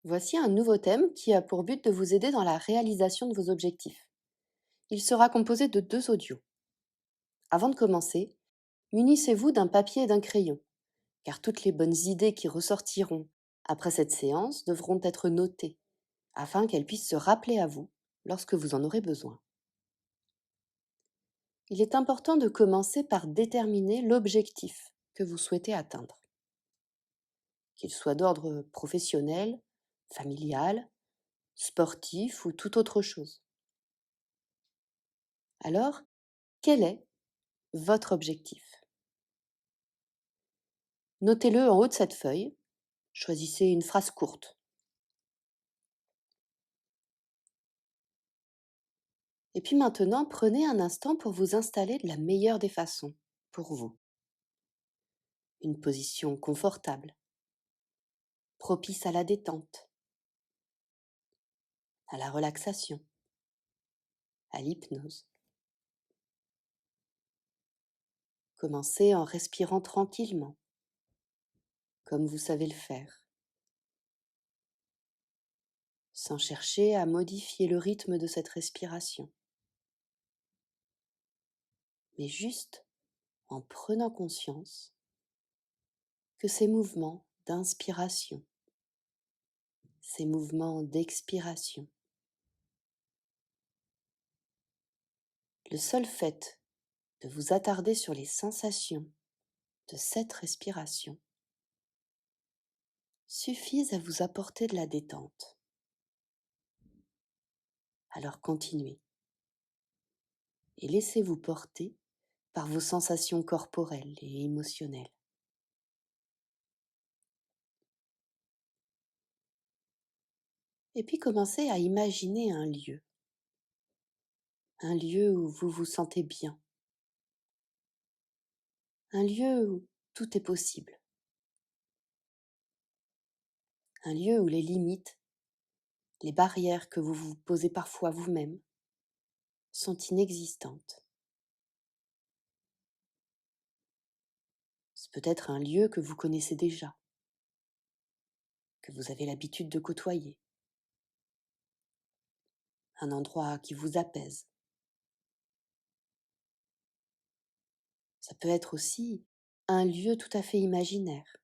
Voici un nouveau thème qui a pour but de vous aider dans la réalisation de vos objectifs. Il sera composé de 2 audios. Avant de commencer, munissez-vous d'un papier et d'un crayon, car toutes les bonnes idées qui ressortiront après cette séance devront être notées, afin qu'elles puissent se rappeler à vous lorsque vous en aurez besoin. Il est important de commencer par déterminer l'objectif que vous souhaitez atteindre, qu'il soit d'ordre professionnel, familial, sportif ou toute autre chose. Alors, quel est votre objectif? Notez-le en haut de cette feuille. Choisissez une phrase courte. Et puis maintenant, prenez un instant pour vous installer de la meilleure des façons pour vous. Une position confortable, propice à la détente, à la relaxation, à l'hypnose. Commencez en respirant tranquillement, comme vous savez le faire, sans chercher à modifier le rythme de cette respiration, mais juste en prenant conscience que ces mouvements d'inspiration, ces mouvements d'expiration, le seul fait de vous attarder sur les sensations de cette respiration suffisent à vous apporter de la détente. Alors continuez et laissez-vous porter par vos sensations corporelles et émotionnelles. Et puis commencez à imaginer un lieu où vous vous sentez bien, un lieu où tout est possible, un lieu où les limites, les barrières que vous vous posez parfois vous-même sont inexistantes. C'est peut-être un lieu que vous connaissez déjà, que vous avez l'habitude de côtoyer, un endroit qui vous apaise. Ça peut être aussi un lieu tout à fait imaginaire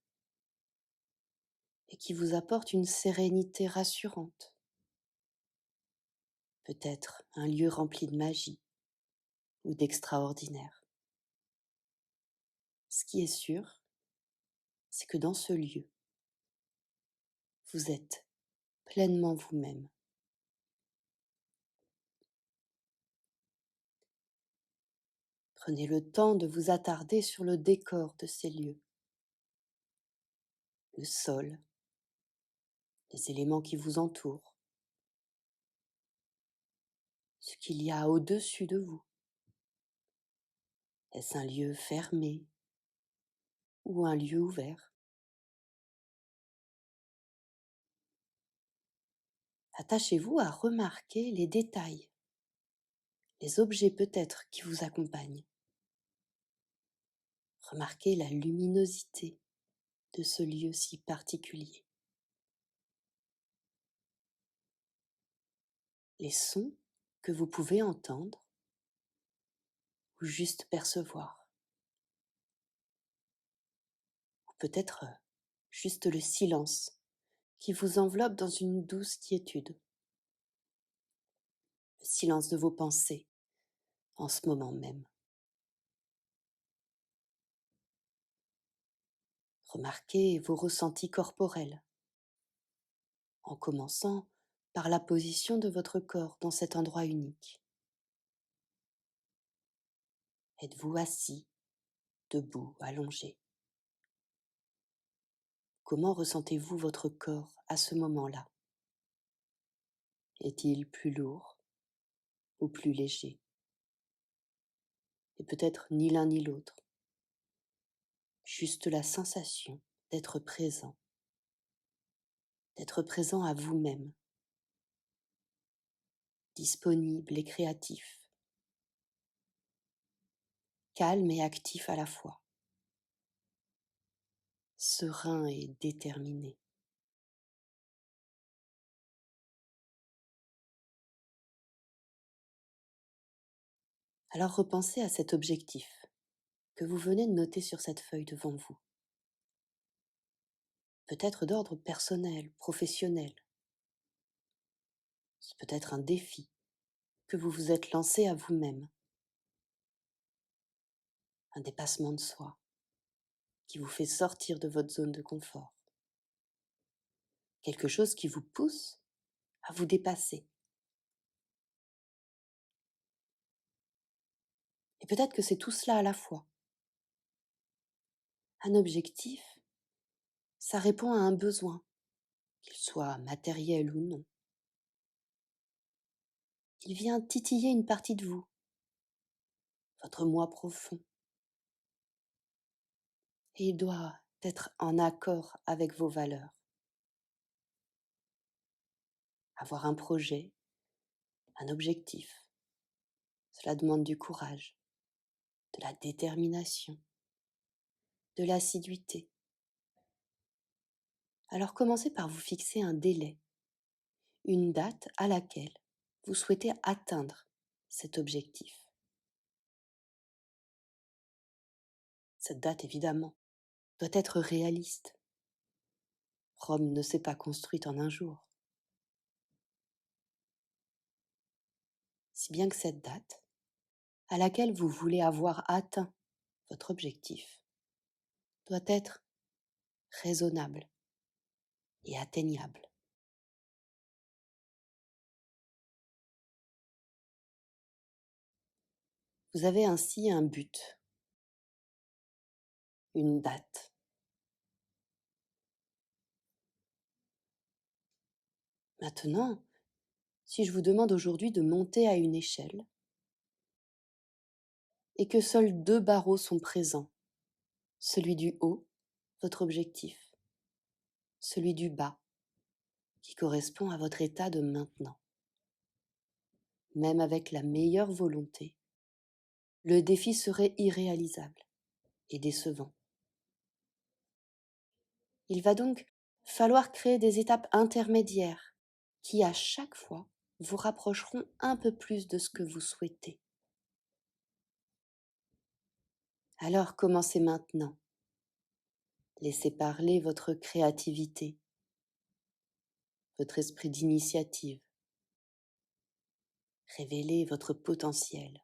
et qui vous apporte une sérénité rassurante. Peut-être un lieu rempli de magie ou d'extraordinaire. Ce qui est sûr, c'est que dans ce lieu, vous êtes pleinement vous-même. Prenez le temps de vous attarder sur le décor de ces lieux, le sol, les éléments qui vous entourent, ce qu'il y a au-dessus de vous. Est-ce un lieu fermé ou un lieu ouvert? Attachez-vous à remarquer les détails, les objets peut-être qui vous accompagnent. Remarquez la luminosité de ce lieu si particulier. Les sons que vous pouvez entendre ou juste percevoir. Ou peut-être juste le silence qui vous enveloppe dans une douce quiétude. Le silence de vos pensées en ce moment même. Remarquez vos ressentis corporels en commençant par la position de votre corps dans cet endroit unique. Êtes-vous assis, debout, allongé? Comment ressentez-vous votre corps à ce moment-là? Est-il plus lourd ou plus léger? Et peut-être ni l'un ni l'autre, juste la sensation d'être présent à vous-même, disponible et créatif, calme et actif à la fois, serein et déterminé. Alors repensez à cet objectif que vous venez de noter sur cette feuille devant vous. Peut-être d'ordre personnel, professionnel. C'est peut-être un défi que vous vous êtes lancé à vous-même. Un dépassement de soi qui vous fait sortir de votre zone de confort. Quelque chose qui vous pousse à vous dépasser. Et peut-être que c'est tout cela à la fois. Un objectif, ça répond à un besoin, qu'il soit matériel ou non. Il vient titiller une partie de vous, votre moi profond. Et il doit être en accord avec vos valeurs. Avoir un projet, un objectif, cela demande du courage, de la détermination, de l'assiduité. Alors commencez par vous fixer un délai, une date à laquelle vous souhaitez atteindre cet objectif. Cette date, évidemment, doit être réaliste. Rome ne s'est pas construite en un jour. Si bien que cette date, à laquelle vous voulez avoir atteint votre objectif, doit être raisonnable et atteignable. Vous avez ainsi un but, une date. Maintenant, si je vous demande aujourd'hui de monter à une échelle et que seuls deux barreaux sont présents, celui du haut, votre objectif, celui du bas, qui correspond à votre état de maintenant. Même avec la meilleure volonté, le défi serait irréalisable et décevant. Il va donc falloir créer des étapes intermédiaires qui, à chaque fois, vous rapprocheront un peu plus de ce que vous souhaitez. Alors commencez maintenant. Laissez parler votre créativité, votre esprit d'initiative. Révélez votre potentiel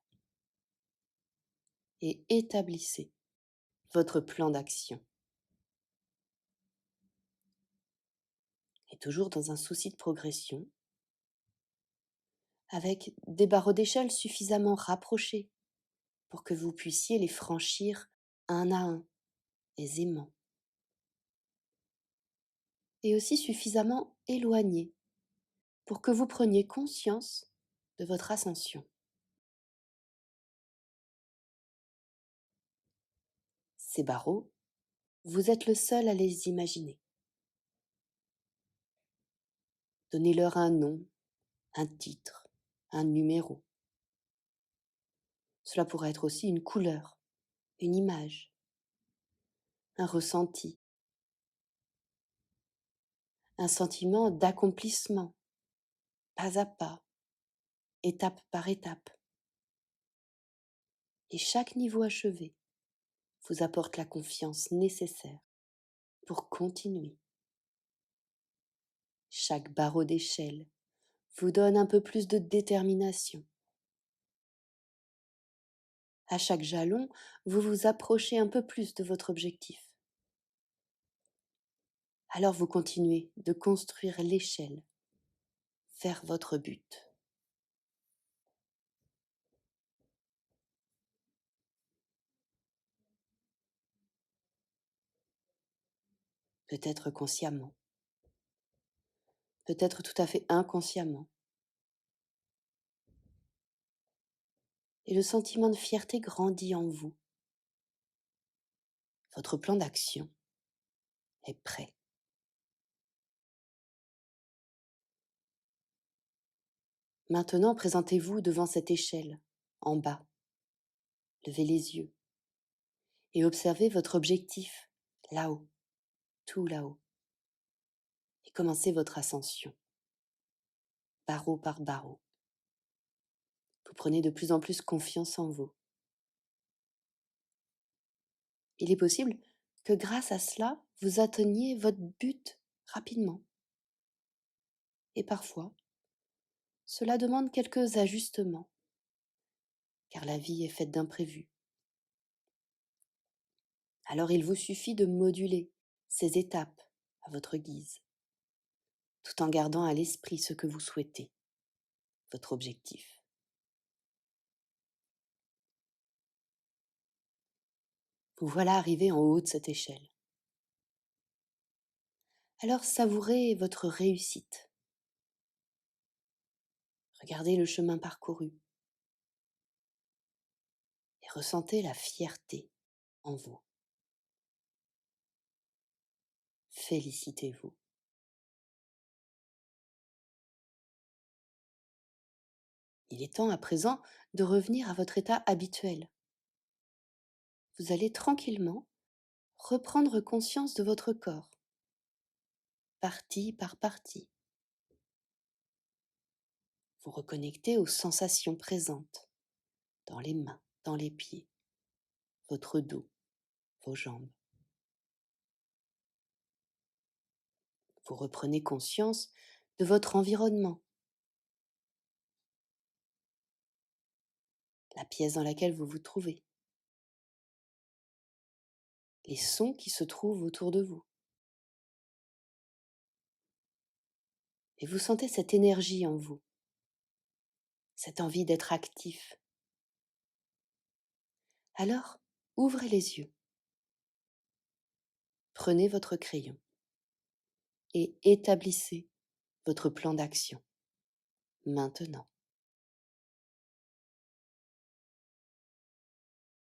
et établissez votre plan d'action. Et toujours dans un souci de progression, avec des barreaux d'échelle suffisamment rapprochés pour que vous puissiez les franchir un à un, aisément. Et aussi suffisamment éloignés pour que vous preniez conscience de votre ascension. Ces barreaux, vous êtes le seul à les imaginer. Donnez-leur un nom, un titre, un numéro. Cela pourrait être aussi une couleur, une image, un ressenti, un sentiment d'accomplissement, pas à pas, étape par étape. Et chaque niveau achevé vous apporte la confiance nécessaire pour continuer. Chaque barreau d'échelle vous donne un peu plus de détermination. À chaque jalon, vous vous approchez un peu plus de votre objectif. Alors vous continuez de construire l'échelle vers votre but. Peut-être consciemment, peut-être tout à fait inconsciemment. Et le sentiment de fierté grandit en vous. Votre plan d'action est prêt. Maintenant, présentez-vous devant cette échelle, en bas. Levez les yeux et observez votre objectif, là-haut, tout là-haut. Et commencez votre ascension, barreau par barreau. Vous prenez de plus en plus confiance en vous. Il est possible que grâce à cela, vous atteigniez votre but rapidement. Et parfois, cela demande quelques ajustements, car la vie est faite d'imprévus. Alors il vous suffit de moduler ces étapes à votre guise, tout en gardant à l'esprit ce que vous souhaitez, votre objectif. Vous voilà arrivé en haut de cette échelle. Alors savourez votre réussite. Regardez le chemin parcouru et ressentez la fierté en vous. Félicitez-vous. Il est temps à présent de revenir à votre état habituel. Vous allez tranquillement reprendre conscience de votre corps, partie par partie. Vous reconnectez aux sensations présentes dans les mains, dans les pieds, votre dos, vos jambes. Vous reprenez conscience de votre environnement, la pièce dans laquelle vous vous trouvez, les sons qui se trouvent autour de vous. Et vous sentez cette énergie en vous, cette envie d'être actif. Alors, ouvrez les yeux, prenez votre crayon et établissez votre plan d'action maintenant.